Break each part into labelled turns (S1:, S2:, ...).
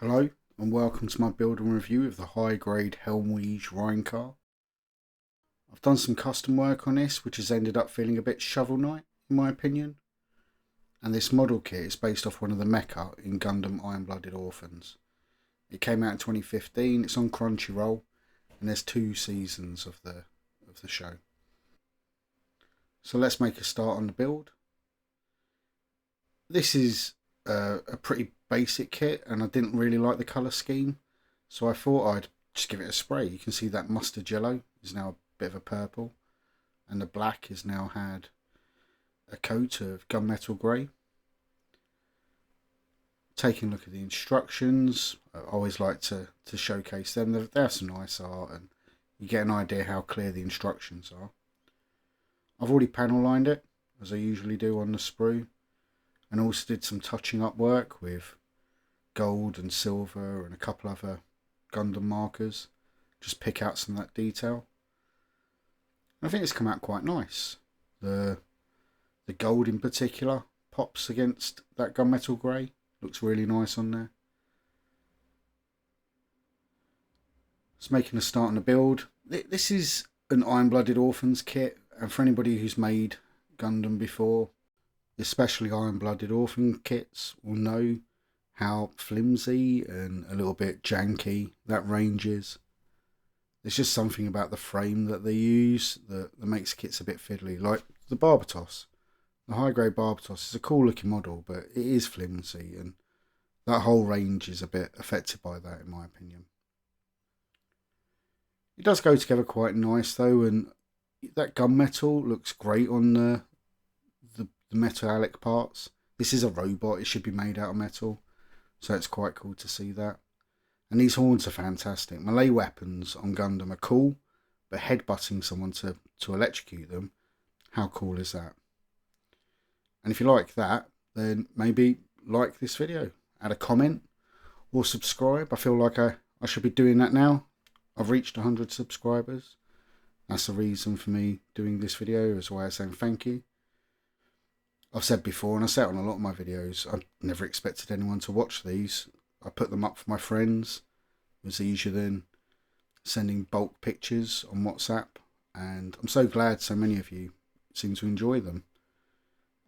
S1: Hello and welcome to my build and review of the high grade Helmwige Reincar. I've done some custom work on this which has ended up feeling a bit Shovel Knight in my opinion, and this model kit is based off one of the mecha in Gundam Iron Blooded Orphans. It came out in 2015, it's on Crunchyroll, and there's 2 seasons of the show. So let's make a start on the build. This is a pretty basic kit and I didn't really like the colour scheme, so I thought I'd just give it a spray. You can see that mustard yellow is now a bit of a purple and the black has now had a coat of gunmetal grey. Taking a look at the instructions, I always like to showcase them. They have some nice art and you get an idea how clear the instructions are. I've already panel lined it as I usually do on the sprue, and also did some touching up work with gold and silver and a couple other Gundam markers. Just pick out some of that detail. I think it's come out quite nice. The gold in particular pops against that gunmetal grey. Looks really nice on there. Just making a start on the build. This is an Iron Blooded Orphans kit, and for anybody who's made Gundam before, especially Iron Blooded Orphan kits, will know how flimsy and a little bit janky that range is. There's just something about the frame that they use that makes kits a bit fiddly. Like the Barbatos. The high grade Barbatos is a cool looking model, but it is flimsy and that whole range is a bit affected by that in my opinion. It does go together quite nice though, and that gunmetal looks great on the metallic parts. This is a robot, it should be made out of metal, so it's quite cool to see that. And these horns are fantastic. Melee weapons on Gundam are cool, but headbutting someone to electrocute them, how cool is that? And if you like that, then maybe like this video, add a comment or subscribe. I feel like I should be doing that now. I've reached 100 subscribers. That's the reason for me doing this video, as a way of saying thank you. I've said before, and I say it on a lot of my videos, I never expected anyone to watch these. I put them up for my friends. It was easier than sending bulk pictures on WhatsApp, and I'm so glad so many of you seem to enjoy them.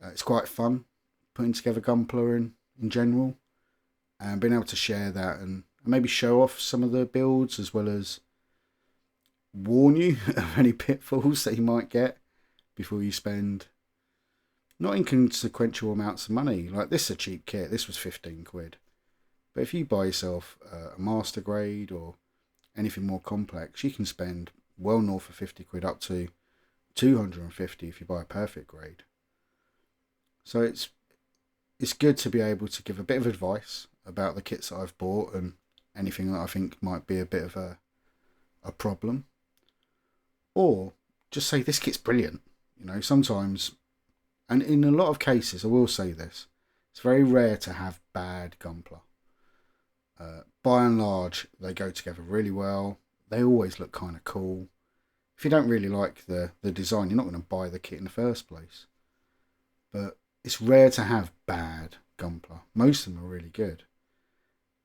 S1: It's quite fun putting together Gunpla in general, and being able to share that and maybe show off some of the builds, as well as warn you of any pitfalls that you might get before you spend not inconsequential amounts of money. Like this is a cheap kit, this was 15 quid. But if you buy yourself a master grade or anything more complex, you can spend well north of 50 quid, up to 250 if you buy a perfect grade. So it's good to be able to give a bit of advice about the kits that I've bought and anything that I think might be a bit of a problem. Or just say this kit's brilliant. You know, sometimes, and in a lot of cases, I will say this, it's very rare to have bad Gunpla. By and large, they go together really well. They always look kind of cool. If you don't really like the design, you're not going to buy the kit in the first place. But it's rare to have bad Gunpla. Most of them are really good.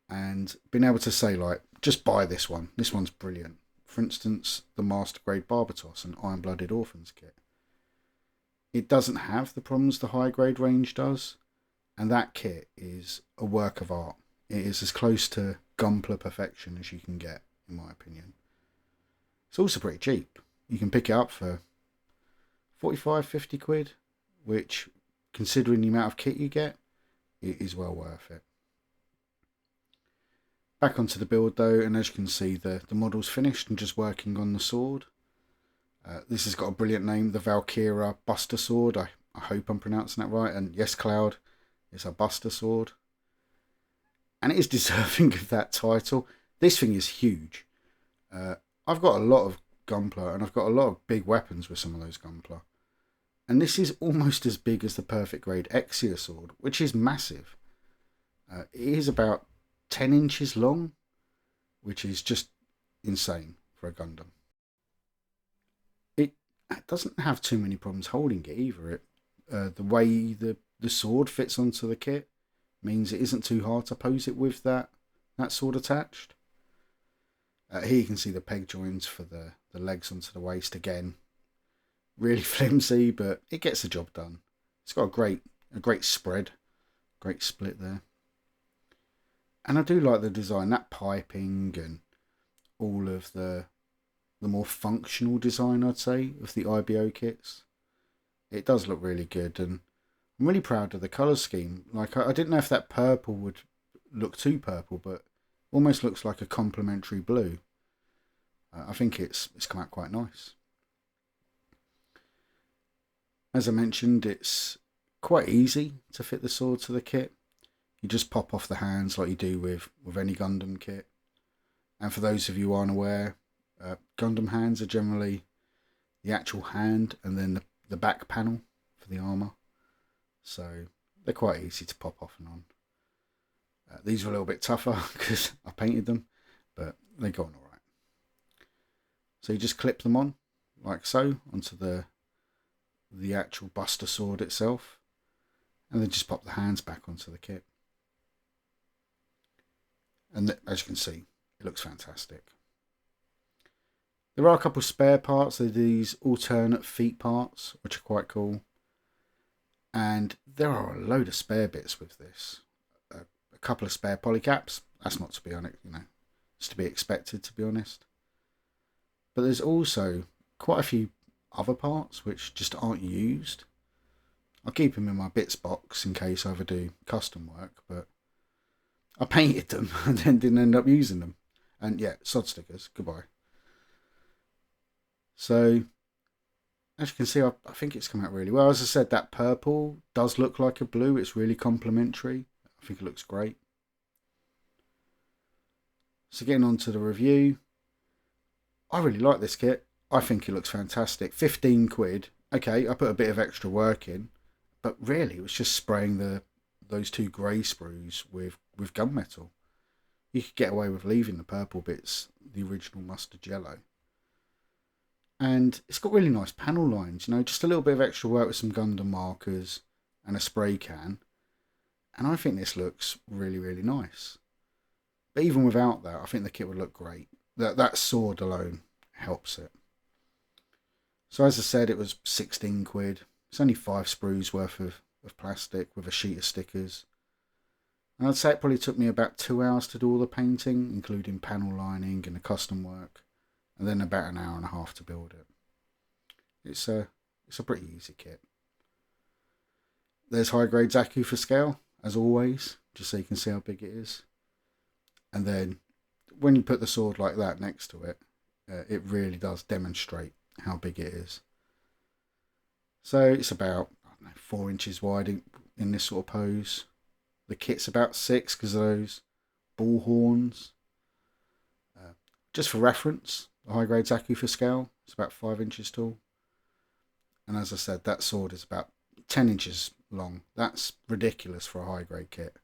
S1: And being able to say, like, just buy this one. This one's brilliant. For instance, the Master Grade Barbatos and Iron Blooded Orphans kit. It doesn't have the problems the high grade range does, and that kit is a work of art. It is as close to Gunpla perfection as you can get, in my opinion. It's also pretty cheap. You can pick it up for 45-50 quid, which, considering the amount of kit you get, it is well worth it. Back onto the build though, and as you can see, the model's finished and just working on the sword. This has got a brilliant name, the Valkyria Buster Sword. I hope I'm pronouncing that right. And yes, Cloud, it's a Buster Sword. And it is deserving of that title. This thing is huge. I've got a lot of Gunpla, and I've got a lot of big weapons with some of those Gunpla. And this is almost as big as the perfect grade Exia Sword, which is massive. It is about 10 inches long, which is just insane for a Gundam. It doesn't have too many problems holding it either. The way the sword fits onto the kit means it isn't too hard to pose it with that that sword attached. Here you can see the peg joints for the legs onto the waist again. Really flimsy, but it gets the job done. It's got a great spread, great split there. And I do like the design, that piping and all of the more functional design, I'd say, of the IBO kits. It does look really good, and I'm really proud of the colour scheme. Like, I didn't know if that purple would look too purple, but almost looks like a complementary blue. I think it's come out quite nice. As I mentioned, it's quite easy to fit the sword to the kit. You just pop off the hands like you do with any Gundam kit. And for those of you who aren't aware, Gundam hands are generally the actual hand and then the back panel for the armour. So they're quite easy to pop off and on. These are a little bit tougher because I painted them, but they go on alright. So you just clip them on like so onto the actual Buster sword itself, and then just pop the hands back onto the kit. And as you can see, it looks fantastic. There are a couple of spare parts. There are these alternate feet parts, which are quite cool. And there are a load of spare bits with this. A couple of spare polycaps. That's not to be honest, it's to be expected, to be honest. But there's also quite a few other parts which just aren't used. I'll keep them in my bits box in case I ever do custom work, but I painted them and then didn't end up using them. And yeah, sod stickers, goodbye. So, as you can see, I think it's come out really well. As I said, that purple does look like a blue. It's really complementary. I think it looks great. So getting on to the review. I really like this kit. I think it looks fantastic. 15 quid. Okay, I put a bit of extra work in. But really, it was just spraying those two grey sprues with gunmetal. You could get away with leaving the purple bits, the original mustard yellow. And it's got really nice panel lines, just a little bit of extra work with some Gundam markers and a spray can. And I think this looks really, really nice. But even without that, I think the kit would look great. That sword alone helps it. So as I said, it was 16 quid. It's only 5 sprues worth of plastic with a sheet of stickers. And I'd say it probably took me about 2 hours to do all the painting, including panel lining and the custom work. And then about an hour and a half to build it. It's a pretty easy kit. There's high grade Zaku for scale, as always, just so you can see how big it is. And then when you put the sword like that next to it, it really does demonstrate how big it is. So it's about 4 inches wide in this sort of pose. The kit's about 6 because of those ball horns. Just for reference, the high grade Zaku for scale is about 5 inches tall. And as I said, that sword is about 10 inches long. That's ridiculous for a high grade kit.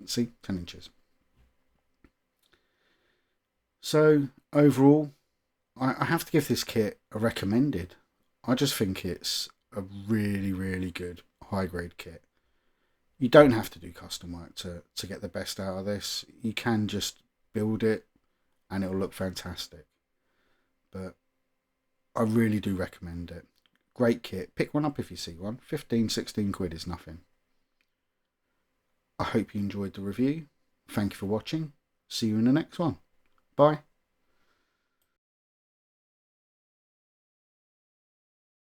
S1: See, 10 inches. So overall, I have to give this kit a recommended. I just think it's a really, really good high grade kit. You don't have to do custom work to get the best out of this. You can just build it and it'll look fantastic. But I really do recommend it. Great kit. Pick one up if you see one. 15, 16 quid is nothing. I hope you enjoyed the review. Thank you for watching. See you in the next one. Bye.